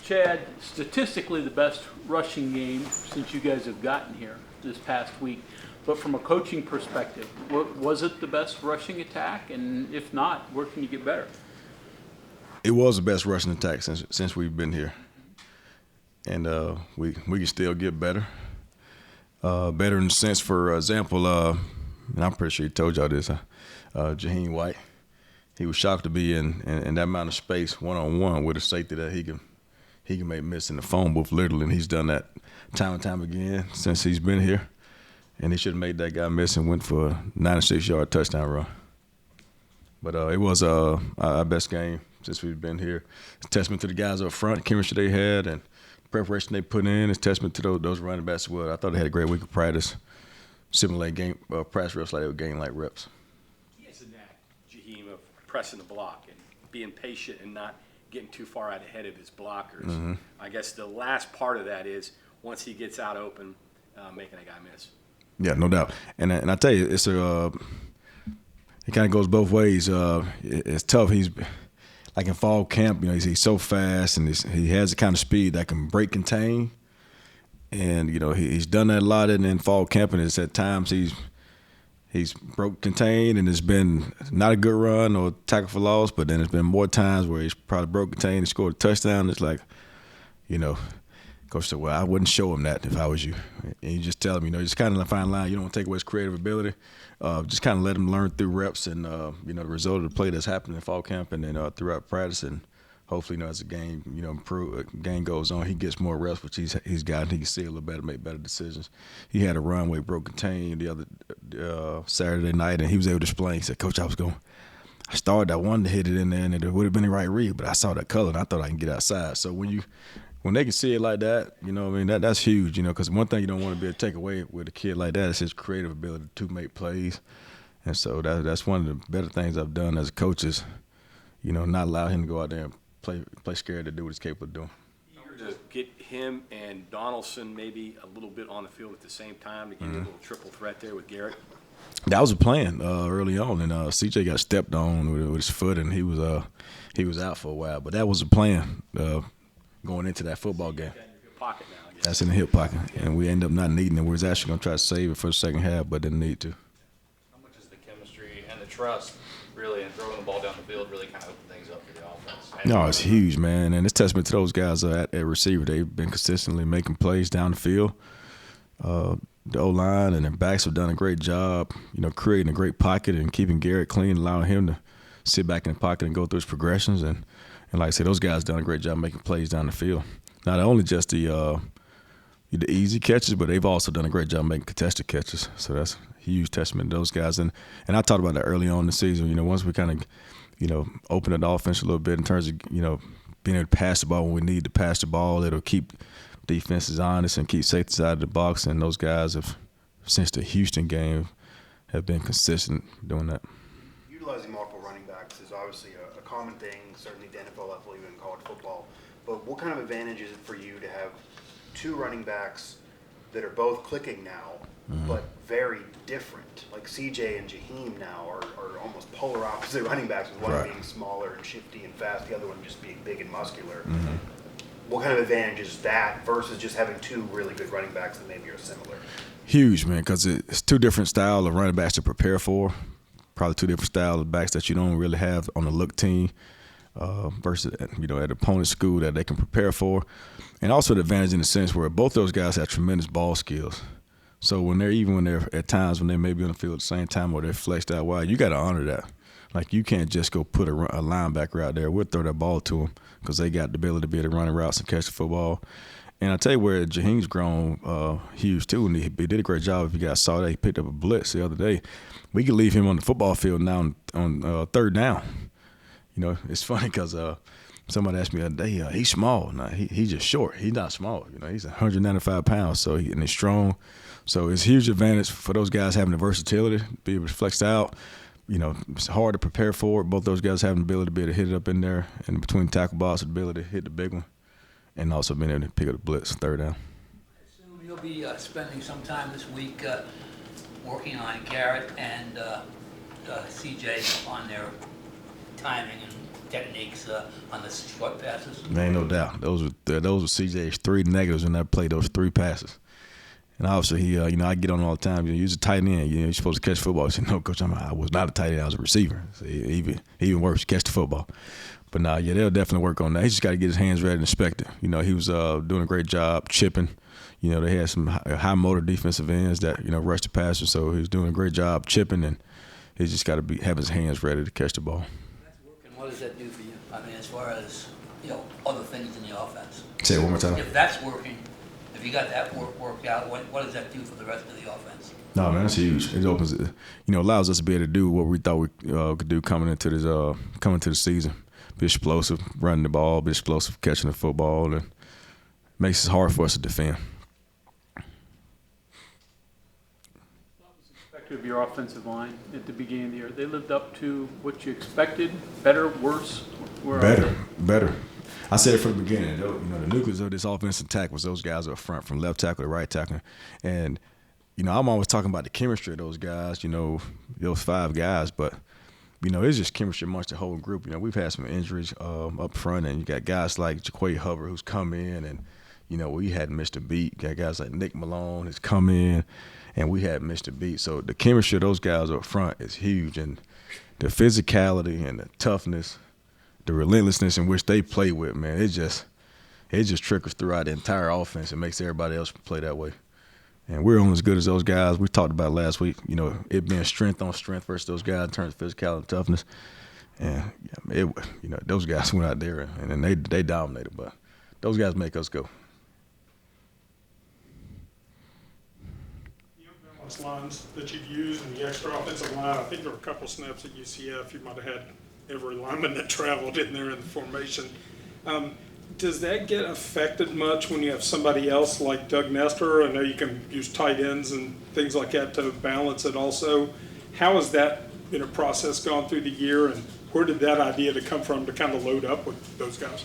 Chad, statistically the best rushing game since you guys have gotten here this past week. But from a coaching perspective, was it the best rushing attack? And if not, where can you get better? It was the best rushing attack since we've been here. And we can still get better. Better in the sense, for example, and I'm pretty sure he told y'all this, Jahiem White, he was shocked to be in that amount of space one-on-one with a safety that he can make miss in the phone booth, literally, and he's done that time and time again since he's been here. And he should have made that guy miss and went for a 96-yard touchdown run. But it was our best game since we've been here. It's a testament to the guys up front, the chemistry they had, and preparation they put in. It's a testament to those running backs as well. I thought they had a great week of practice, simulate game practice reps like they were game like reps. He has a knack, Jahiem, of pressing the block and being patient and not getting too far out ahead of his blockers. Mm-hmm. I guess the last part of that is once he gets out open, making a guy miss. Yeah, no doubt. And I tell you, it kind of goes both ways. It's tough. He's like in fall camp, he's so fast and he has the kind of speed that can break contain. And he's done that a lot in fall camp, and it's at times he's broke contain, and it's been not a good run or tackle for loss. But then there's been more times where he's probably broke contain and scored a touchdown. It's like, Coach said, well, I wouldn't show him that if I was you. And you just tell him, just kind of a fine line. You don't want to take away his creative ability. Just kind of let him learn through reps and, the result of the play that's happened in fall camp and then throughout practice. And hopefully, as the game, game goes on, he gets more reps, which he's gotten. He can see a little better, make better decisions. He had a run where he broke contain the other Saturday night, and he was able to explain. He said, Coach, I wanted to hit it in there, and it would have been the right read, but I saw that color, and I thought I can get outside. So when they can see it like that, that's huge, because one thing you don't want to be able to take away with a kid like that is his creative ability to make plays. And so that's one of the better things I've done as a coach is, not allow him to go out there and play scared to do what he's capable of doing. Eager to get him and Donaldson maybe a little bit on the field at the same time to give you a little triple threat there with Garrett? That was a plan early on, and CJ got stepped on with his foot, and he was out for a while. But that was a plan going into that football game. Pocket now, I guess. That's in the hip pocket, and we ended up not needing it. We was actually going to try to save it for the second half, but didn't need to. How much is the chemistry and the trust really in throwing the ball down the field really kind of open things up for the offense? No, it's huge, man, and it's testament to those guys at receiver. They've been consistently making plays down the field. The O-line and their backs have done a great job, creating a great pocket and keeping Garrett clean, allowing him to sit back in the pocket and go through his progressions. And like I said, those guys done a great job making plays down the field. Not only just the easy catches, but they've also done a great job making contested catches. So that's a huge testament to those guys. And I talked about that early on in the season. Once we kind of, open the offense a little bit in terms of, being able to pass the ball when we need to pass the ball, it'll keep defenses honest and keep safeties out of the box. And those guys have, since the Houston game, have been consistent doing that. Utilizing multiple running backs is obviously a common thing, certainly the NFL level, even in college football. But what kind of advantage is it for you to have two running backs that are both clicking now, but very different? Like CJ and Jahiem now are almost polar opposite running backs, with one being smaller and shifty and fast, the other one just being big and muscular. What kind of advantage is that versus just having two really good running backs that maybe are similar? Huge, man, because it's two different styles of running backs to prepare for. Probably two different styles of backs that you don't really have on the look team versus, at opponent school that they can prepare for. And also the advantage in the sense where both those guys have tremendous ball skills. So when they're at times when they may be on the field at the same time or they're flexed out wide, you got to honor that. Like, you can't just go put a linebacker out there. We'll throw that ball to them because they got the ability to be able to run routes and catch the football. And I tell you where Jahiem's grown huge too, and he did a great job. If you guys saw that, he picked up a blitz the other day. We could leave him on the football field now on third down. It's funny because somebody asked me the other day, he's small. No, he's just short. He's not small. He's 195 pounds, and he's strong. So it's a huge advantage for those guys having the versatility, to be able to flex out. It's hard to prepare for it. Both those guys having the ability to be able to hit it up in there and between tackle balls, the ability to hit the big one, and also being able to pick up the blitz third down. I assume you'll be spending some time this week working on Garrett and CJ on their timing and techniques on the short passes. There ain't no doubt. Those were CJ's 3 negatives in that play. Those 3 passes. And obviously, he, I get on all the time. Use a tight end. You're supposed to catch football. I said, no, coach, I was not a tight end. I was a receiver. So even worse, catch the football. But nah, yeah, they'll definitely work on that. He just got to get his hands ready and inspect it. He was doing a great job chipping. They had some high motor defensive ends that rushed the passer. So he was doing a great job chipping, and he just got to have his hands ready to catch the ball. That's working. What does that do for you? I mean, as far as other things in the offense. Say it one more time. If that's working. If you got that worked out, what does that do for the rest of the offense? No, man, that's huge. It opens, allows us to be able to do what we thought we could do coming into the season. Be explosive, running the ball, be explosive, catching the football, and makes it hard for us to defend. What was expected of your offensive line at the beginning of the year? They lived up to what you expected? Better, worse? Where are they? Better. I said it from the beginning. The nucleus of this offensive attack was those guys up front, from left tackle to right tackle. And, I'm always talking about the chemistry of those guys, those 5 guys. But, it's just chemistry amongst the whole group. We've had some injuries up front, and you got guys like Jaquay Hubbard who's come in, and, we hadn't missed a beat. Got guys like Nick Malone has come in, and we hadn't missed a beat. So the chemistry of those guys up front is huge. And the physicality and the toughness, the relentlessness in which they play with, man, it just trickles throughout the entire offense and makes everybody else play that way. And we're only as good as those guys. We talked about last week, it being strength on strength versus those guys in terms of physicality and toughness. And those guys went out there and they dominated, but those guys make us go. Lines that you've used in the extra offensive line. I think there were a couple snaps at UCF. You might have had every lineman that traveled in there in the formation. Does that get affected much when you have somebody else like Doug Nestor? I know you can use tight ends and things like that to balance it also. How has that process gone through the year, and where did that idea to come from to kind of load up with those guys?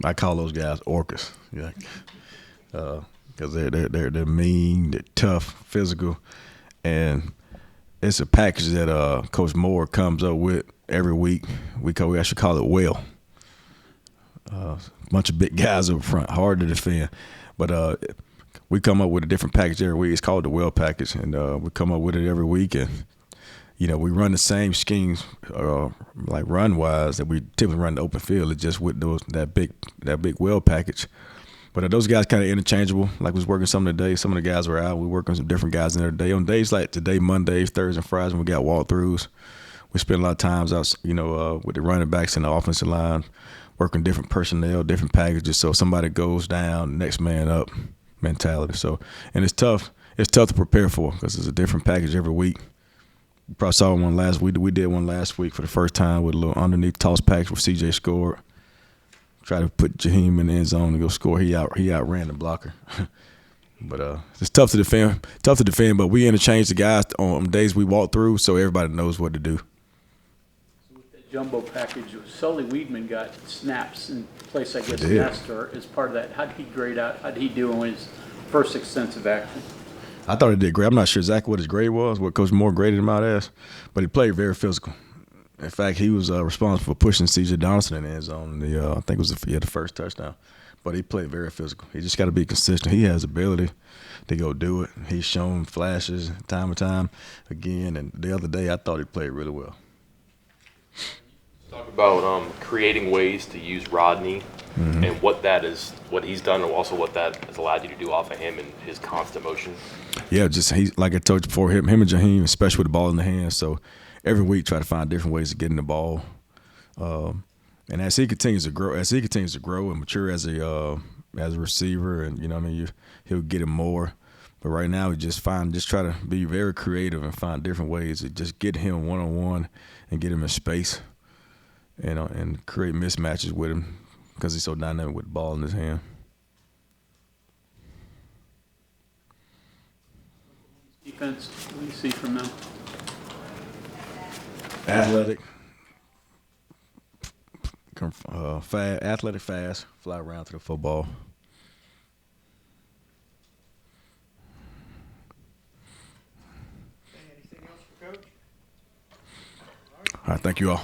I call those guys orcas, because they're mean, they're tough, physical, and it's a package that Coach Moore comes up with every week. We actually call it well. A bunch of big guys up front, hard to defend, but we come up with a different package every week. It's called the well package, and we come up with it every week, and we run the same schemes like run wise that we typically run the open field. It's just with that big well package. But those guys kind of interchangeable. Like we was working some today. Some of the guys were out. We working some different guys in there today. On days like today, Mondays, Thursdays, and Fridays, when we got walkthroughs, we spend a lot of times out, with the running backs and the offensive line, working different personnel, different packages. So if somebody goes down, next man up mentality. So, and it's tough. It's tough to prepare for because it's a different package every week. You probably saw one last week. We did one last week for the first time with a little underneath toss package where CJ scored. Try to put Jahiem in the end zone to go score. He outran the blocker. But it's tough to defend. But we interchange the guys on days we walk through, so everybody knows what to do. So with that jumbo package, Sully Weedman got snaps in place, I guess, He did. Nestor as part of that. How did he grade out? How did he do in his first extensive action? I thought he did great. I'm not sure exactly what his grade was, what Coach Moore graded him out as, but he played very physical. In fact, he was responsible for pushing C.J. Donaldson in the end zone. I think it was the first touchdown. But he played very physical. He just got to be consistent. He has ability to go do it. He's shown flashes time and time again. And the other day, I thought he played really well. Talk about creating ways to use Rodney and what he's done, and also what that has allowed you to do off of him and his constant motion. Yeah, just like I told you before, him and Jahiem, especially with the ball in the hands. So every week, try to find different ways of getting the ball. And as he continues to grow and mature as a receiver, and he'll get him more. But right now, we just try to be very creative and find different ways to just get him one-on-one and get him in space, and create mismatches with him because he's so dynamic with the ball in his hand. Defense, what do you see from them? Athletic, fast, fly around to the football. Anything else for Coach? All right, thank you all.